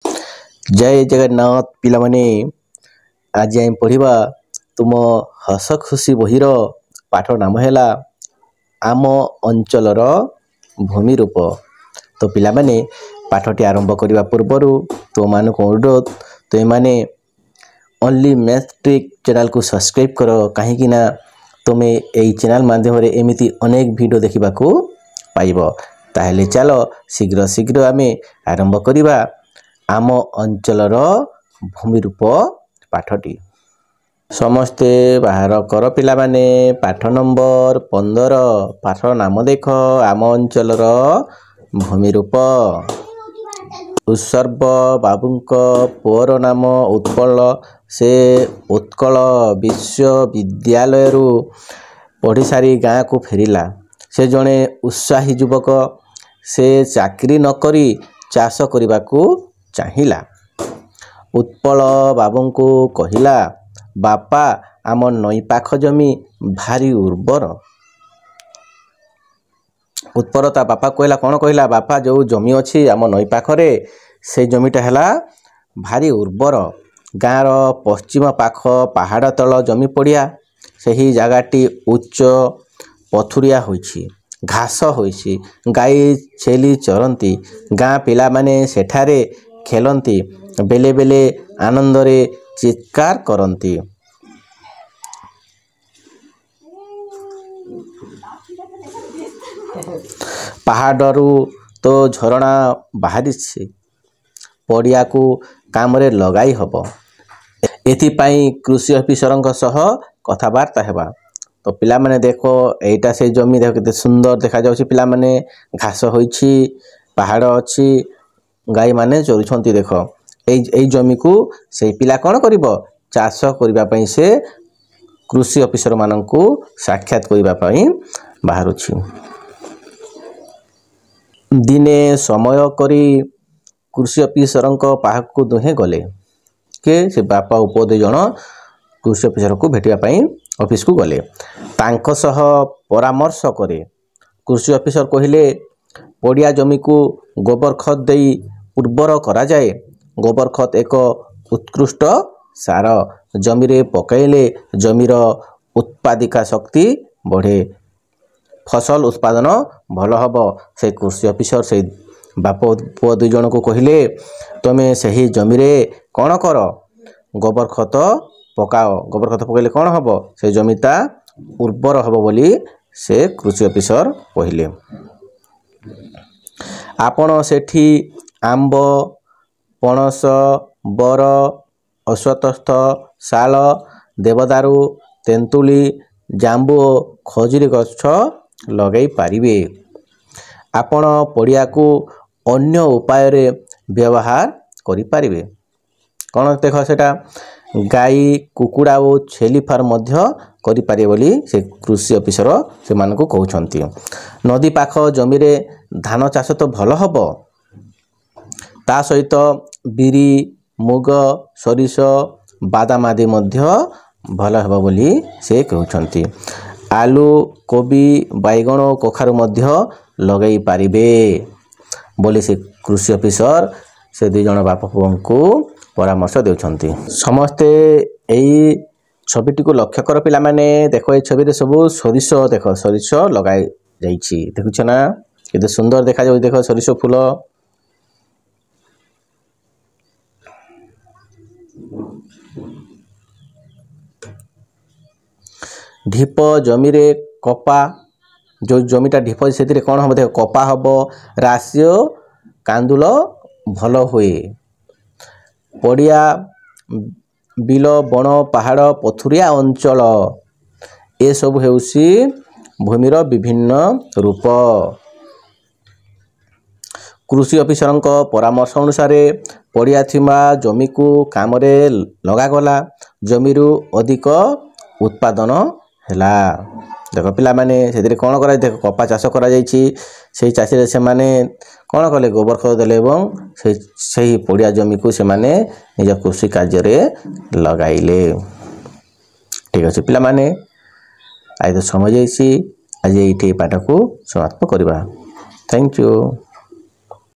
जय जगन्नाथ पिलामाने आज आम पढ़ा तुम हस खुशी बहीर पाठ नाम है आम अंचलर भूमि रूप। तो पिला माने पाठटी आरंभ करने पूर्वर तुम मान अनुरोध तो मैंने ओनली मैथट्रिक चैनल को सब्सक्राइब कर कहीं तुम्हें यही चैनल माध्यम एमती अनेक वीडियो देखा पाइब। ताहले चलो शीघ्र शीघ्र आम आरंभ करवा आम अंचलर भूमि रूप पाठटी। समस्ते बाहर कर पिला माने पाठ नंबर 15 पाठ नाम देख आम अंचलर भूमि रूप। उत्सर्ग बाबूंक पुअर नाम उत्पल से उत्कल विश्वविद्यालय पढ़ी सारी गाँ को फेरिला। से जड़े उत्साही युवक से चाकरी नकरी चाष करने को चाहिला। उत्पल बाबू को कहिला बापा आम नई पाख जमी भारी उर्वर। उत्पल ता बापा कहला कौन कहला बापा जो जमी अच्छी आम नई पाखरे से जमीटा है भारी उर्वर। गाँर पश्चिम पाख पहाड़ तल जमी पड़िया से जगटी उच्च पथुरिया होइछि घास होइछि गाई छेली चरती गाँ पिला माने सेठारे खेलती बेले बेले आनंदरे चित्कार करती। पहाड़रू तो झरणा बाहरी पड़िया को काम रे लगाई हब। एथिपाई कृषि ऑफिसर कथबार्ता हेबा। तो पिला माने देखो एटा से जमी देखो कितने सुंदर देखा जाउछि। पिला माने घास होइछि पहाड़ अच्छी गाई माने चरुछंती देख ए जमी को से पिला कौन करिवो चाष करने से कृषि ऑफिसर माननकु साक्षात करने बाहरुछि। दिने समय करी कृषि ऑफिसर पाहक को दुहे गले के से बापा उप 2 जन कृषि ऑफिसर को भेटिया ऑफिस को गले। तांको सह परामर्श करे कृषि ऑफिसर कहिले पड़िया जमी को गोबर खत देई उर्वर करा जाए। गोबर खत एक उत्कृष्ट सार जमीरे पकईले जमीर उत्पादिका शक्ति बढ़े फसल उत्पादन भल हब। से कृषि ऑफिसर से बाप पुआ 2 जन को कहिले तुमे सही जमीरे कौन कर गोबर खत पकाओ। गोबर खत पकईले कौन हब से जमीटा उर्वर हब बोली से कृषि ऑफिसर कहिले। आपण सेठी आंब पणस बर अश्वत्थ शाल देवदारू तेंतुली जांबू खजुरी गछ लगई पारिबे। आपण पड़िया को अन्य उपाय रे व्यवहार करि पारिबे। कौन देख सेटा गाई कुकुड़ा और छेली फार्म मध्य करि पारे बोली से कृषि ऑफिसर से मान को कहउछंती। नदी पाख जमी रे धान चाष तो भल हब ता सहित बिरी मुग सरिष बादाम आदि मध्य भल हब बोली से कहउछंती। आलू कोबी बैगण कखारु मध्य लगई पारिबे बोली से कृषि ऑफिसर से 2 जन बाप पुओं को परामर्श देउछंती। समस्ते एई छविटी को लक्ष्य कर पिला माने देखो ए छवि रे सब सरिष देख सरिष लगाई जाइछि देखुछ ना केते सुंदर देखा जाउ। देखो सरिष फूल ढीप जमी रे कपा जो जमीटा ढीप से कौन हम देख कपा हम राशि कांदुल भल हुए। पड़िया बिल बण पहाड़ पथुरिया अंचल ए सब हेउसी भूमिर विभिन्न रूप। कृषि ऑफिसर परामर्श अनुसार पड़िया थिमा जमी को काम रे लगागला जमीरु अधिक उत्पादन हैला। देख पिला माने से कौन करा देख कपा चाष करा जाइछि से चाषी से माने कौन कले गोबर खत देले एवं से पड़िया जमी को से माने निज कृषि कार्य रे लगाइले। ठीक अछि पिला माने आज तो समय जाइछि आज ये पाठ को समाप्त करवा। Thank you.